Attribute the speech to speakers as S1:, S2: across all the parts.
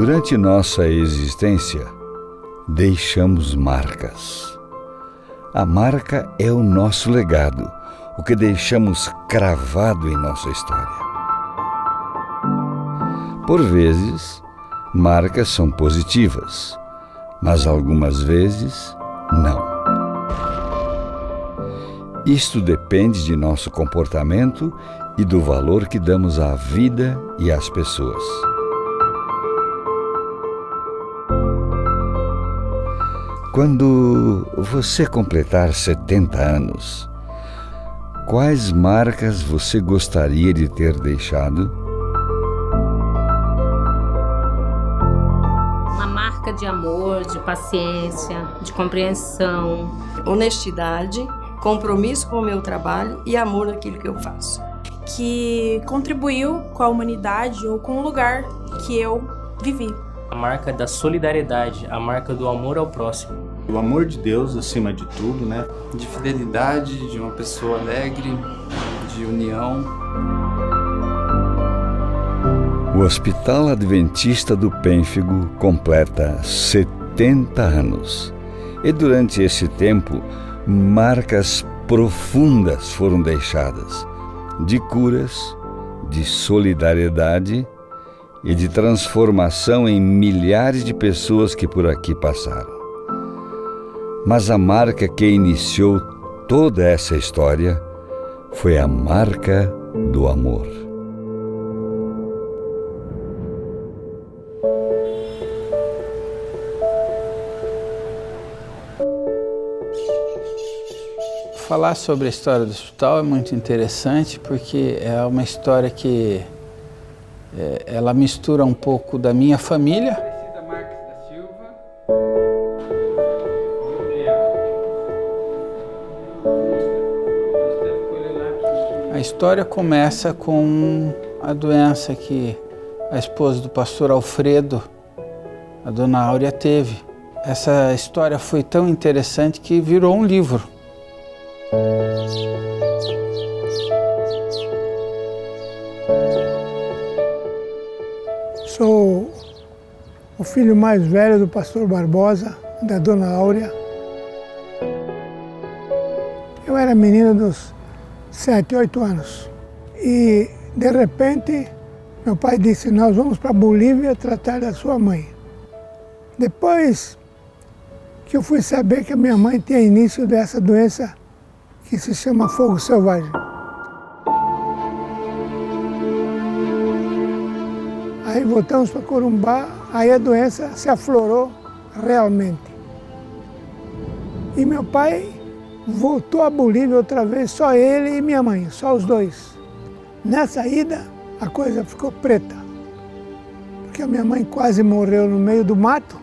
S1: Durante nossa existência, deixamos marcas. A marca é o nosso legado, o que deixamos cravado em nossa história. Por vezes, marcas são positivas, mas algumas vezes não. Isto depende de nosso comportamento e do valor que damos à vida e às pessoas. Quando você completar 70 anos, quais marcas você gostaria de ter deixado?
S2: Uma marca de amor, de paciência, de compreensão.
S3: Honestidade, compromisso com o meu trabalho e amor naquilo que eu faço.
S4: Que contribuiu com a humanidade ou com o lugar que eu vivi.
S5: A marca da solidariedade, a marca do amor ao próximo.
S6: O amor de Deus acima de tudo, né?
S7: De fidelidade, de uma pessoa alegre, de união.
S1: O Hospital Adventista do Pênfigo completa 70 anos. E durante esse tempo, marcas profundas foram deixadas, de curas, de solidariedade e de transformação em milhares de pessoas que por aqui passaram. Mas a marca que iniciou toda essa história foi a marca do amor.
S8: Falar sobre a história do hospital é muito interessante porque é uma história que ela mistura um pouco da minha família. A história começa com a doença que a esposa do pastor Alfredo, a dona Áurea, teve. Essa história foi tão interessante que virou um livro.
S9: Sou o filho mais velho do pastor Barbosa, da dona Áurea. Eu era menino dos 7, 8 anos. E, de repente, meu pai disse, nós vamos para a Bolívia tratar da sua mãe. Depois que eu fui saber que a minha mãe tinha início dessa doença que se chama fogo selvagem. Aí voltamos para Corumbá, aí a doença se aflorou realmente. E meu pai voltou à Bolívia outra vez, só ele e minha mãe, só os dois. Nessa ida, a coisa ficou preta, porque a minha mãe quase morreu no meio do mato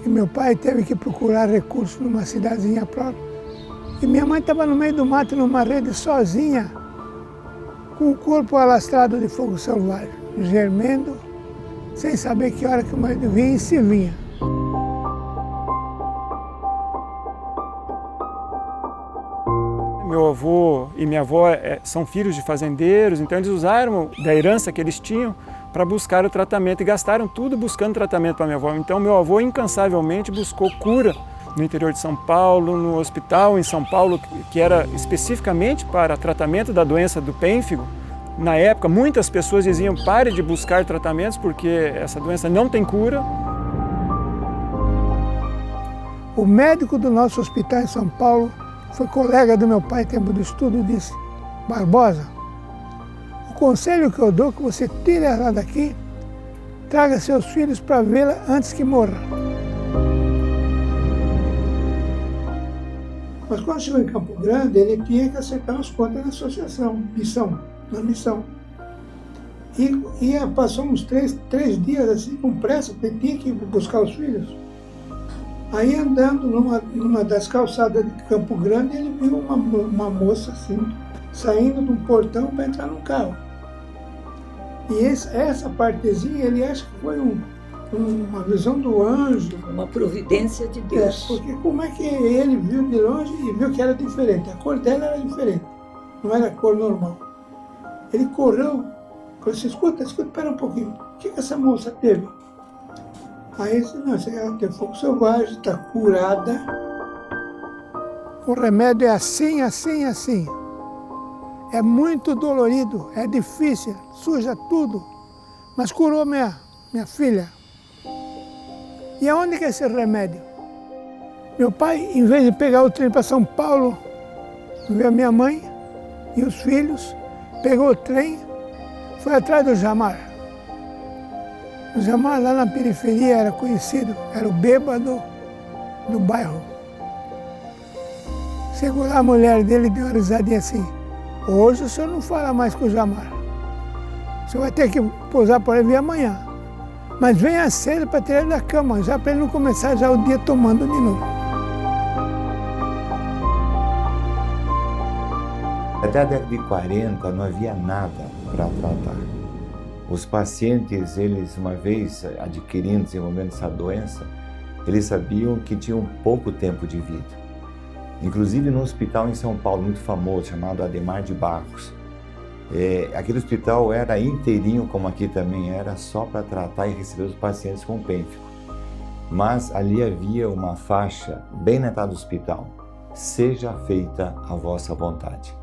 S9: e meu pai teve que procurar recursos numa cidadezinha próxima. E minha mãe estava no meio do mato, numa rede, sozinha, com o corpo alastrado de fogo selvagem, gemendo, sem saber que hora que o marido vinha e se vinha.
S10: Meu avô e minha avó são filhos de fazendeiros, então eles usaram da herança que eles tinham para buscar o tratamento e gastaram tudo buscando tratamento para minha avó. Então meu avô incansavelmente buscou cura no interior de São Paulo, no hospital em São Paulo, que era especificamente para tratamento da doença do pênfigo. Na época, muitas pessoas diziam, pare de buscar tratamentos porque essa doença não tem cura.
S9: O médico do nosso hospital em São Paulo foi colega do meu pai, tempo do estudo, e disse, Barbosa, o conselho que eu dou é que você tire ela daqui, traga seus filhos para vê-la antes que morra. Mas quando chegou em Campo Grande, ele tinha que aceitar as contas da associação, da missão. E passou uns três dias assim, com pressa, porque tinha que buscar os filhos. Aí andando numa das calçadas de Campo Grande, ele viu uma moça assim, saindo de um portão para entrar num carro. E essa partezinha ele acha que foi uma visão do anjo.
S11: Uma providência de Deus.
S9: Porque como é que ele viu de longe e viu que era diferente? A cor dela era diferente, não era a cor normal. Ele correu Falei assim, escuta, espera um pouquinho. O que essa moça teve? Aí ele disse, não, ela tem fogo selvagem, está curada. O remédio é assim, assim, assim. É muito dolorido, é difícil, suja tudo. Mas curou minha filha. E aonde que é esse remédio? Meu pai, em vez de pegar o trem para São Paulo, ver a minha mãe e os filhos, pegou o trem, foi atrás do Jamar. O Jamar lá na periferia era conhecido, era o bêbado do bairro. Chegou lá, a mulher dele deu uma risadinha assim, hoje o senhor não fala mais com o Jamar. O senhor vai ter que pousar por ele amanhã. Mas venha cedo para tirar ele da cama, já para ele não começar já o dia tomando de novo.
S12: Até a década de 40 não havia nada para tratar. Os pacientes, eles uma vez adquirindo, desenvolvendo essa doença, eles sabiam que tinham pouco tempo de vida. Inclusive num hospital em São Paulo muito famoso, chamado Ademar de Barros. Aquele hospital era inteirinho, como aqui também era, só para tratar e receber os pacientes com pênfigo. Mas ali havia uma faixa bem na entrada do hospital, seja feita a vossa vontade.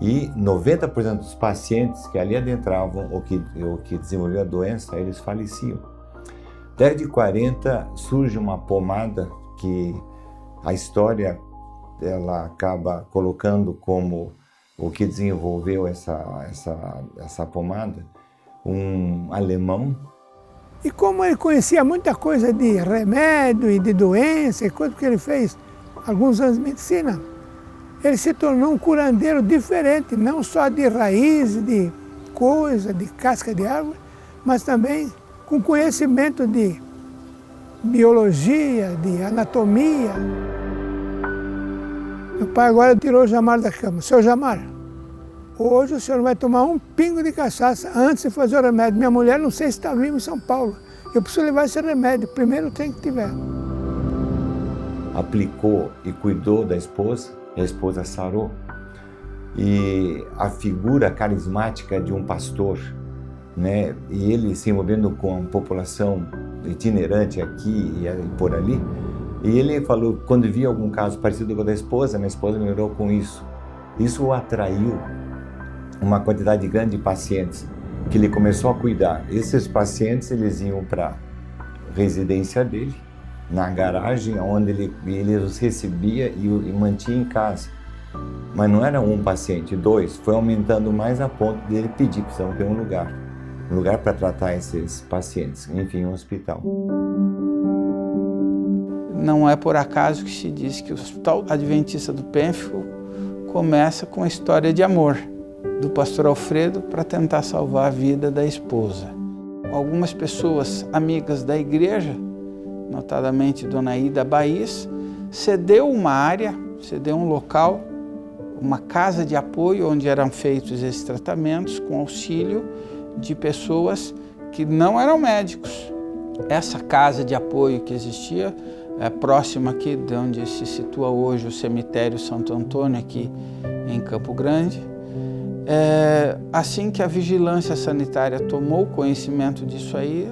S12: E 90% dos pacientes que ali adentravam ou que desenvolviam a doença, eles faleciam. Década de 40 surge uma pomada que a história ela acaba colocando como o que desenvolveu essa pomada, um alemão.
S9: E como ele conhecia muita coisa de remédio e de doença, e coisa que ele fez alguns anos de medicina, ele se tornou um curandeiro diferente, não só de raiz, de coisa, de casca de árvore, mas também com conhecimento de biologia, de anatomia. Meu pai agora tirou o Jamar da cama. Seu Jamar, hoje o senhor vai tomar um pingo de cachaça antes de fazer o remédio. Minha mulher não sei se está viva em São Paulo. Eu preciso levar esse remédio, primeiro tem que tiver.
S12: Aplicou e cuidou da esposa, e a esposa sarou. E a figura carismática de um pastor, né, e ele se envolvendo com a população itinerante aqui e por ali, e ele falou, quando via algum caso parecido com o da esposa, minha esposa melhorou com isso. Isso o atraiu uma quantidade grande de pacientes que ele começou a cuidar. Esses pacientes, eles iam para a residência dele, na garagem, onde ele os recebia e mantinha em casa. Mas não era um paciente, dois, foi aumentando mais a ponto dele pedir, precisamos ter um lugar para tratar esses pacientes, enfim, um hospital.
S8: Não é por acaso que se diz que o Hospital Adventista do Pênfigo começa com a história de amor do pastor Alfredo para tentar salvar a vida da esposa. Algumas pessoas amigas da igreja, notadamente Dona Ida Baís, cedeu uma área, cedeu um local, uma casa de apoio onde eram feitos esses tratamentos com auxílio de pessoas que não eram médicos. Essa casa de apoio que existia próxima aqui de onde se situa hoje o cemitério Santo Antônio, aqui em Campo Grande. Assim que a vigilância sanitária tomou conhecimento disso aí,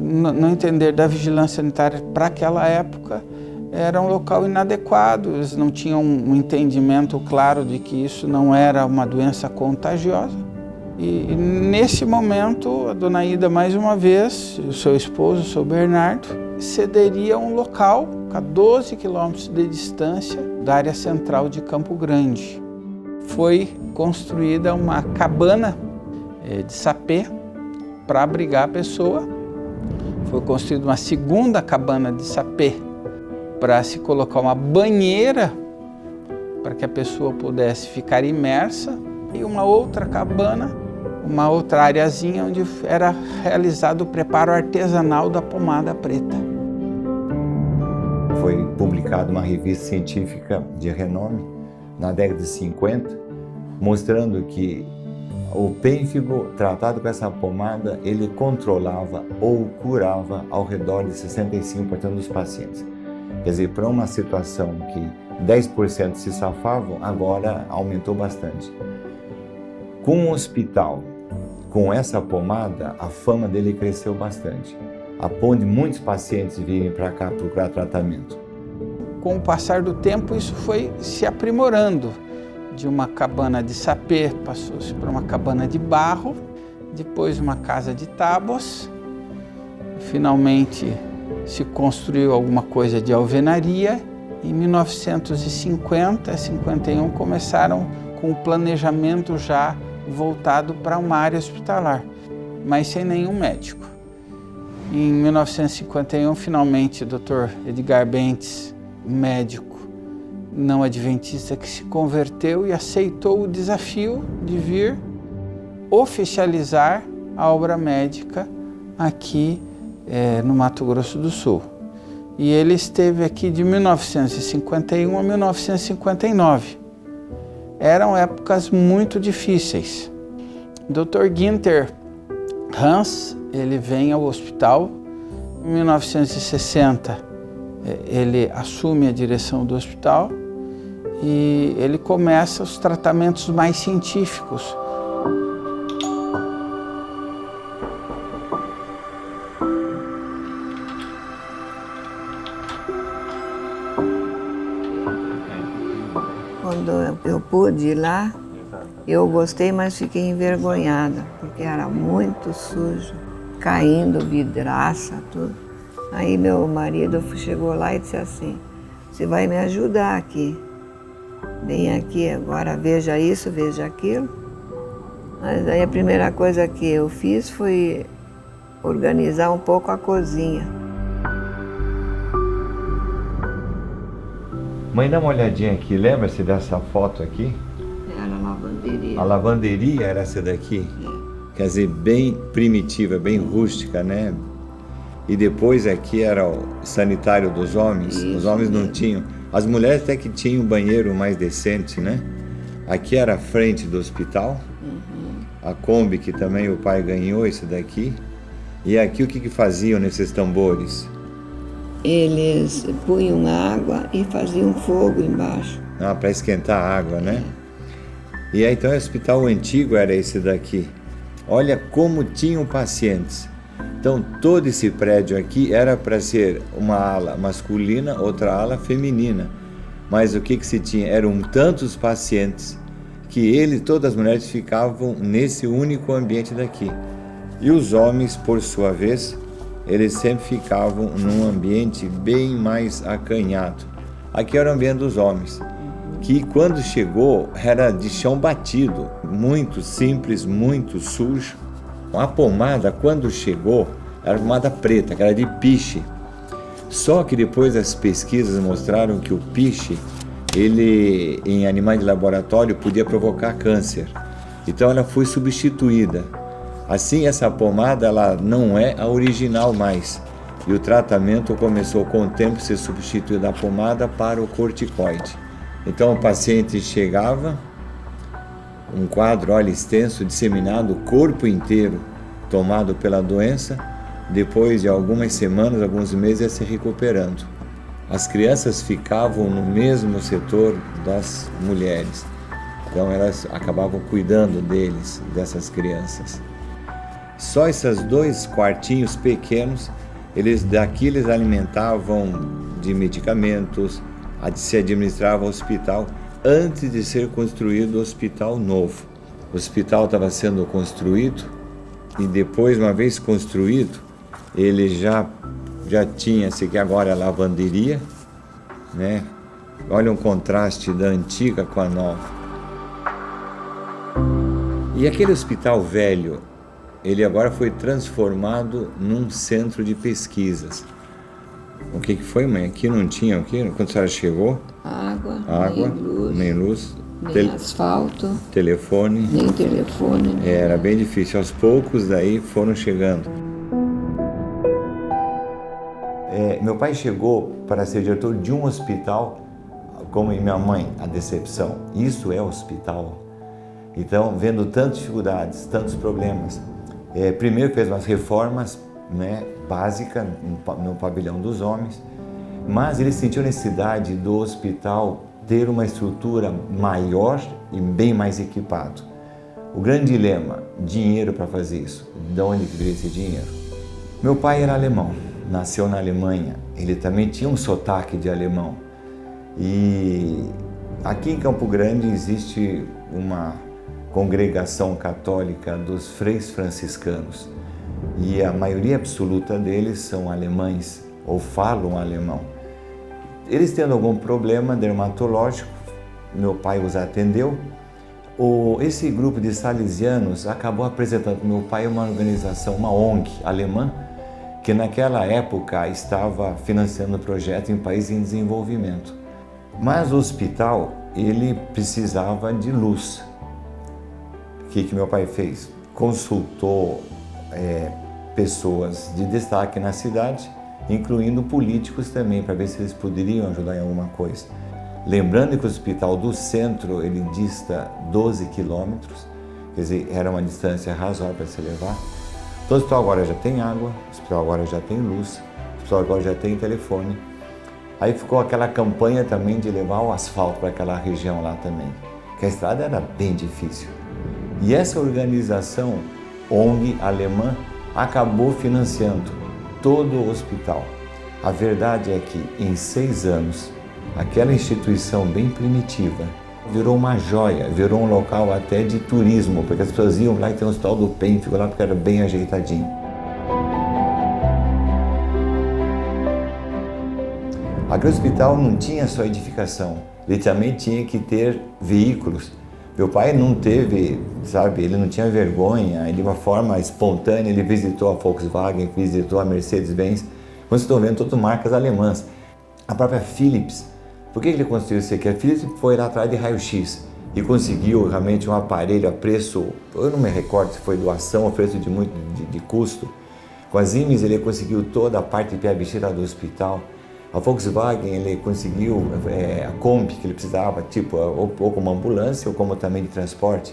S8: no entender da vigilância sanitária para aquela época, era um local inadequado, eles não tinham um entendimento claro de que isso não era uma doença contagiosa. E nesse momento, a Dona Ida, mais uma vez, o seu esposo, o seu Bernardo, cederia um local a 12 quilômetros de distância da área central de Campo Grande. Foi construída uma cabana de sapê para abrigar a pessoa. Foi construída uma segunda cabana de sapê para se colocar uma banheira para que a pessoa pudesse ficar imersa e uma outra cabana, uma outra areazinha onde era realizado o preparo artesanal da pomada preta.
S12: Foi publicada uma revista científica de renome na década de 50, mostrando que o pênfigo tratado com essa pomada, ele controlava ou curava ao redor de 65% dos pacientes. Quer dizer, para uma situação que 10% se safavam, agora aumentou bastante. Com um hospital com essa pomada, a fama dele cresceu bastante, a ponto de muitos pacientes virem para cá procurar tratamento.
S8: Com o passar do tempo, isso foi se aprimorando. De uma cabana de sapê, passou-se para uma cabana de barro, depois uma casa de tábuas, finalmente se construiu alguma coisa de alvenaria. Em 1950, 51, começaram com o planejamento já voltado para uma área hospitalar, mas sem nenhum médico. Em 1951, finalmente, o Dr. Edgar Bentes, médico não adventista, que se converteu e aceitou o desafio de vir oficializar a obra médica aqui no Mato Grosso do Sul. E ele esteve aqui de 1951 a 1959. Eram épocas muito difíceis. Dr. Günther Hans, ele vem ao hospital. Em 1960, ele assume a direção do hospital e ele começa os tratamentos mais científicos.
S11: Quando eu pude ir lá, eu gostei, mas fiquei envergonhada, porque era muito sujo, caindo vidraça, tudo. Aí meu marido chegou lá e disse assim: você vai me ajudar aqui. Vem aqui agora, veja isso, veja aquilo. Mas aí a primeira coisa que eu fiz foi organizar um pouco a cozinha.
S12: Mãe, dá uma olhadinha aqui, lembra-se dessa foto aqui?
S11: Era a lavanderia.
S12: A lavanderia era essa daqui? Quer dizer, bem primitiva, bem rústica, né? E depois aqui era o sanitário dos homens. Isso, os homens não tinham. As mulheres até que tinham um banheiro mais decente, né? Aqui era a frente do hospital. A Kombi, que também o pai ganhou, esse daqui. E aqui o que faziam nesses tambores?
S11: Eles punham água e faziam fogo embaixo.
S12: Ah, para esquentar a água, né? E aí então o hospital antigo era esse daqui. Olha como tinham pacientes. Então todo esse prédio aqui era para ser uma ala masculina, outra ala feminina. Mas o que se tinha? Eram tantos pacientes que todas as mulheres ficavam nesse único ambiente daqui. E os homens, por sua vez, eles sempre ficavam num ambiente bem mais acanhado. Aqui era o ambiente dos homens, que quando chegou era de chão batido, muito simples, muito sujo. A pomada, quando chegou, era pomada preta, que era de piche. Só que depois as pesquisas mostraram que o piche, ele em animais de laboratório podia provocar câncer. Então ela foi substituída. Assim, essa pomada ela não é a original mais. E o tratamento começou com o tempo a ser substituído da pomada para o corticoide. Então o paciente chegava, um quadro, olha, extenso, disseminado, o corpo inteiro tomado pela doença. Depois de algumas semanas, alguns meses, ia se recuperando. As crianças ficavam no mesmo setor das mulheres. Então elas acabavam cuidando dessas crianças. Só esses 2 quartinhos pequenos, daqui eles alimentavam de medicamentos, se administrava o hospital antes de ser construído o hospital novo. O hospital estava sendo construído e depois, uma vez construído, ele já tinha-se que agora é a lavanderia, né? Olha um contraste da antiga com a nova. E aquele hospital velho, ele agora foi transformado num centro de pesquisas. O que foi, mãe? Aqui não tinha o quê? Quando a senhora chegou?
S11: Água,
S12: nem luz,
S11: nem asfalto,
S12: telefone.
S11: Nem telefone.
S12: Era bem difícil. Aos poucos daí foram chegando. Meu pai chegou para ser diretor de um hospital, como minha mãe, a decepção. Isso é hospital. Então, vendo tantas dificuldades, tantos problemas, primeiro fez umas reformas, né, básicas no pavilhão dos homens, mas ele sentiu a necessidade do hospital ter uma estrutura maior e bem mais equipado. O grande dilema, dinheiro para fazer isso. De onde viria esse dinheiro? Meu pai era alemão, nasceu na Alemanha. Ele também tinha um sotaque de alemão. E aqui em Campo Grande existe uma congregação católica dos freis franciscanos. E a maioria absoluta deles são alemães ou falam alemão. Eles tendo algum problema dermatológico, meu pai os atendeu. Esse grupo de salesianos acabou apresentando para meu pai uma organização, uma ONG alemã, que naquela época estava financiando o projeto em países em desenvolvimento. Mas o hospital, ele precisava de luz. O que meu pai fez? Consultou pessoas de destaque na cidade, incluindo políticos também, para ver se eles poderiam ajudar em alguma coisa. Lembrando que o hospital do centro, ele dista 12 quilômetros, quer dizer, era uma distância razoável para se levar. Então o hospital agora já tem água, o hospital agora já tem luz, o hospital agora já tem telefone. Aí ficou aquela campanha também de levar o asfalto para aquela região lá também, que a estrada era bem difícil. E essa organização, ONG alemã, acabou financiando todo o hospital. A verdade é que em 6 anos, aquela instituição bem primitiva virou uma joia, virou um local até de turismo, porque as pessoas iam lá e tem o hospital do Pênfigo lá porque era bem ajeitadinho. Aquele hospital não tinha só edificação, ele também tinha que ter veículos. Meu pai não teve, sabe, ele não tinha vergonha, ele de uma forma espontânea, ele visitou a Volkswagen, visitou a Mercedes-Benz, quando vocês estão vendo todas marcas alemãs. A própria Philips, por que ele construiu isso aqui? A Philips foi lá atrás de raio-x e conseguiu realmente um aparelho a preço, eu não me recordo se foi doação ou preço de custo. Com a Siemens ele conseguiu toda a parte de pia-bicheira do hospital. A Volkswagen ele conseguiu a Kombi que ele precisava, tipo, ou como ambulância ou como também de transporte.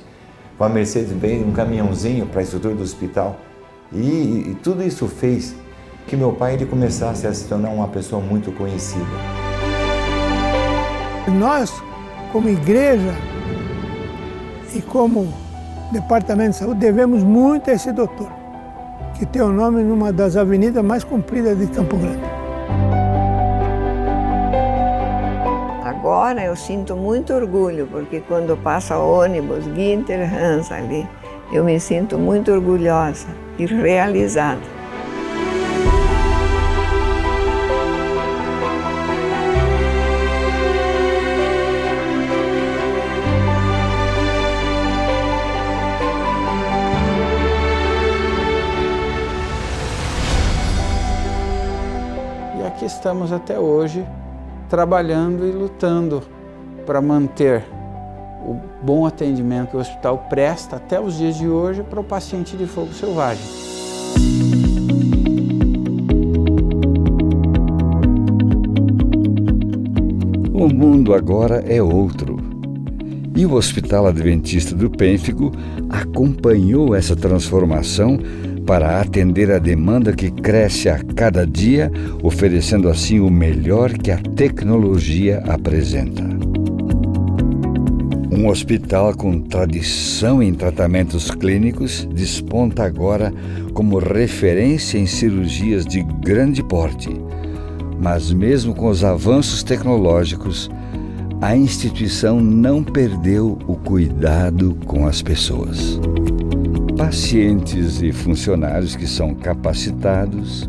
S12: Com a Mercedes-Benz um caminhãozinho para a estrutura do hospital. E tudo isso fez que meu pai ele começasse a se tornar uma pessoa muito conhecida.
S9: Nós, como igreja e como departamento de saúde, devemos muito a esse doutor, que tem o nome numa das avenidas mais compridas de Campo Grande.
S11: Agora eu sinto muito orgulho, porque quando passa ônibus Ginter Hans ali, eu me sinto muito orgulhosa e realizada.
S8: E aqui estamos até hoje, trabalhando e lutando para manter o bom atendimento que o hospital presta até os dias de hoje para o paciente de fogo selvagem.
S1: O mundo agora é outro. E o Hospital Adventista do Pênfigo acompanhou essa transformação para atender a demanda que cresce a cada dia, oferecendo assim o melhor que a tecnologia apresenta. Um hospital com tradição em tratamentos clínicos desponta agora como referência em cirurgias de grande porte. Mas mesmo com os avanços tecnológicos, a instituição não perdeu o cuidado com as pessoas. Pacientes e funcionários que são capacitados,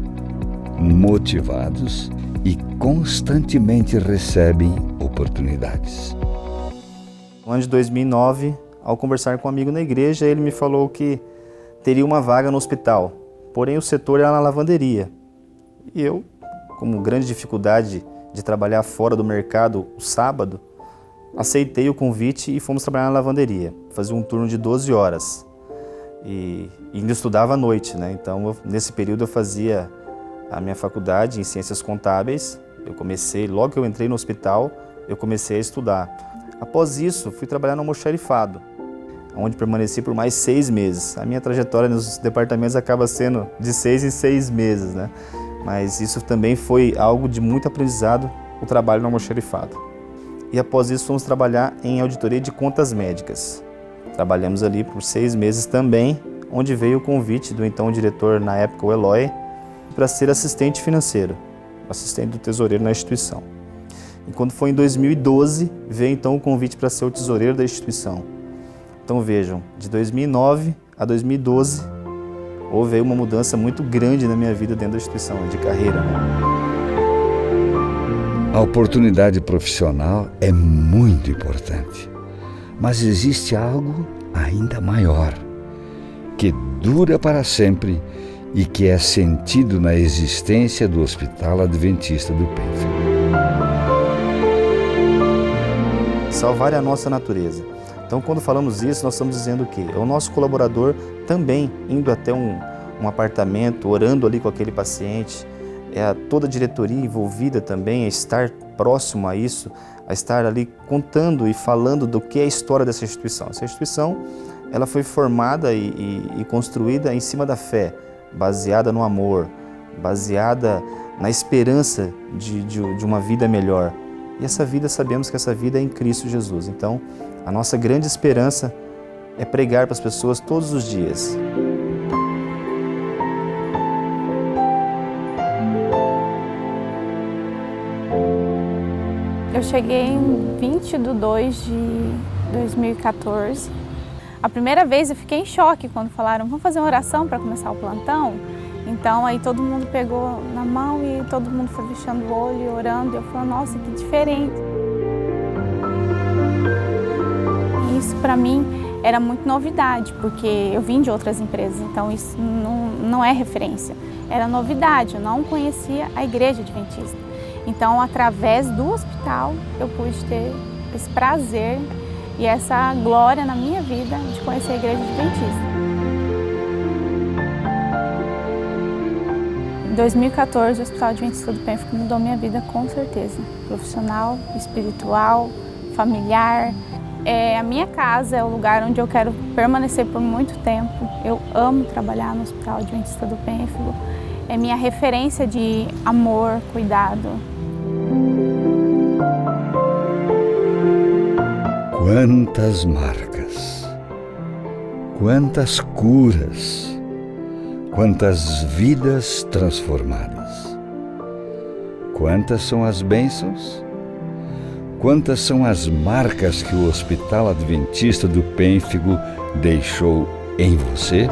S1: motivados e constantemente recebem oportunidades.
S13: No ano de 2009, ao conversar com um amigo na igreja, ele me falou que teria uma vaga no hospital, porém o setor era na lavanderia. E eu, como grande dificuldade de trabalhar fora do mercado o sábado, aceitei o convite e fomos trabalhar na lavanderia. Fazia um turno de 12 horas e ainda estudava à noite, né? Então, nesse período eu fazia a minha faculdade em Ciências Contábeis. Eu comecei, logo que eu entrei no hospital, eu comecei a estudar. Após isso, fui trabalhar no almoxarifado, onde permaneci por mais 6 meses. A minha trajetória nos departamentos acaba sendo de 6 em 6 meses, né? Mas isso também foi algo de muito aprendizado, o trabalho no almoxarifado. E após isso, fomos trabalhar em auditoria de contas médicas. Trabalhamos ali por 6 meses também, onde veio o convite do então diretor, na época o Eloy, para ser assistente financeiro, assistente do tesoureiro na instituição. E quando foi em 2012, veio então o convite para ser o tesoureiro da instituição. Então vejam, de 2009 a 2012, houve aí uma mudança muito grande na minha vida dentro da instituição, de carreira.
S1: A oportunidade profissional é muito importante, mas existe algo ainda maior, que dura para sempre e que é sentido na existência do Hospital Adventista do Pênfigo.
S13: Salvar a nossa natureza. Então, quando falamos isso, nós estamos dizendo o quê? É o nosso colaborador também indo até um apartamento, orando ali com aquele paciente, toda a diretoria envolvida também, a estar próximo a isso, a estar ali contando e falando do que é a história dessa instituição. Essa instituição, ela foi formada e construída em cima da fé, baseada no amor, baseada na esperança de uma vida melhor. E essa vida, sabemos que essa vida é em Cristo Jesus. Então, a nossa grande esperança é pregar para as pessoas todos os dias.
S14: Eu cheguei em 20/2 de 2014. A primeira vez eu fiquei em choque quando falaram, vamos fazer uma oração para começar o plantão? Então aí todo mundo pegou na mão e todo mundo foi fechando o olho e orando. E eu falei, nossa, que diferente. E isso para mim era muito novidade, porque eu vim de outras empresas, então isso não é referência. Era novidade, eu não conhecia a Igreja Adventista. Então, através do hospital, eu pude ter esse prazer e essa glória na minha vida de conhecer a Igreja Adventista. Em 2014, o Hospital Adventista do Pênfigo mudou minha vida com certeza. Profissional, espiritual, familiar. A minha casa é o lugar onde eu quero permanecer por muito tempo. Eu amo trabalhar no Hospital Adventista do Pênfigo. É minha referência de amor, cuidado.
S1: Quantas marcas, quantas curas, quantas vidas transformadas. Quantas são as bênçãos? Quantas são as marcas que o Hospital Adventista do Pênfigo deixou em você?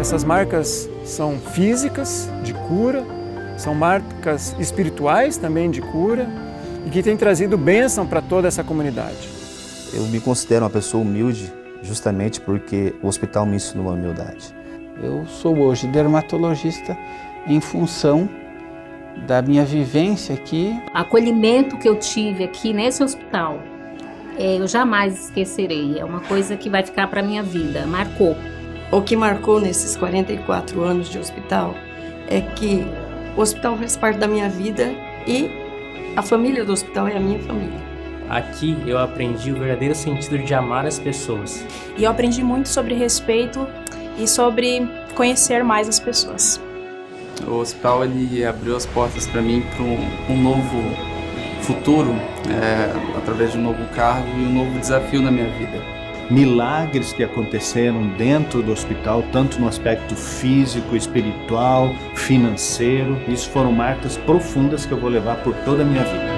S10: Essas marcas são físicas, de cura, são marcas espirituais também de cura e que têm trazido bênção para toda essa comunidade.
S13: Eu me considero uma pessoa humilde justamente porque o hospital me ensinou a humildade.
S8: Eu sou hoje dermatologista em função da minha vivência aqui.
S2: O acolhimento que eu tive aqui nesse hospital, eu jamais esquecerei. É uma coisa que vai ficar para a minha vida, marcou.
S3: O que marcou nesses 44 anos de hospital é que o hospital faz parte da minha vida e a família do hospital é a minha família.
S5: Aqui eu aprendi o verdadeiro sentido de amar as pessoas.
S4: E eu aprendi muito sobre respeito e sobre conhecer mais as pessoas.
S7: O hospital ele abriu as portas para mim para um novo futuro, através de um novo cargo e um novo desafio na minha vida.
S6: Milagres que aconteceram dentro do hospital, tanto no aspecto físico, espiritual, financeiro. Isso foram marcas profundas que eu vou levar por toda a minha vida.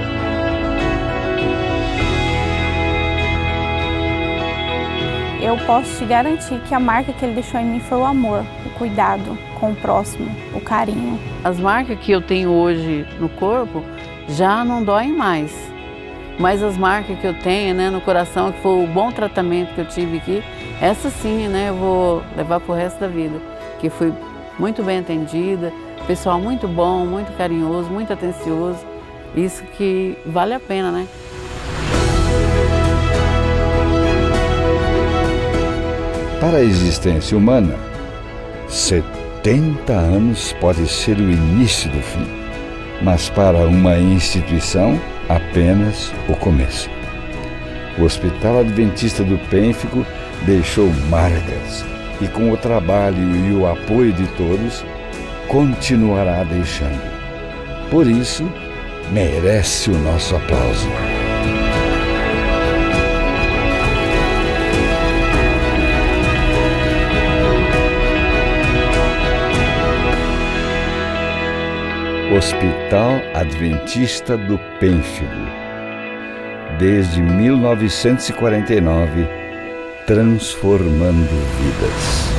S14: Eu posso te garantir que a marca que ele deixou em mim foi o amor, o cuidado com o próximo, o carinho.
S15: As marcas que eu tenho hoje no corpo já não doem mais. Mas as marcas que eu tenho, né, no coração, que foi o bom tratamento que eu tive aqui, essa sim, né, eu vou levar pro resto da vida. Que fui muito bem atendida, pessoal muito bom, muito carinhoso, muito atencioso. Isso que vale a pena, né?
S1: Para a existência humana, 70 anos pode ser o início do fim, mas para uma instituição, apenas o começo. O Hospital Adventista do Pênfigo deixou marcas e, com o trabalho e o apoio de todos, continuará deixando. Por isso, merece o nosso aplauso. Hospital Adventista do Pênfigo. Desde 1949, transformando vidas.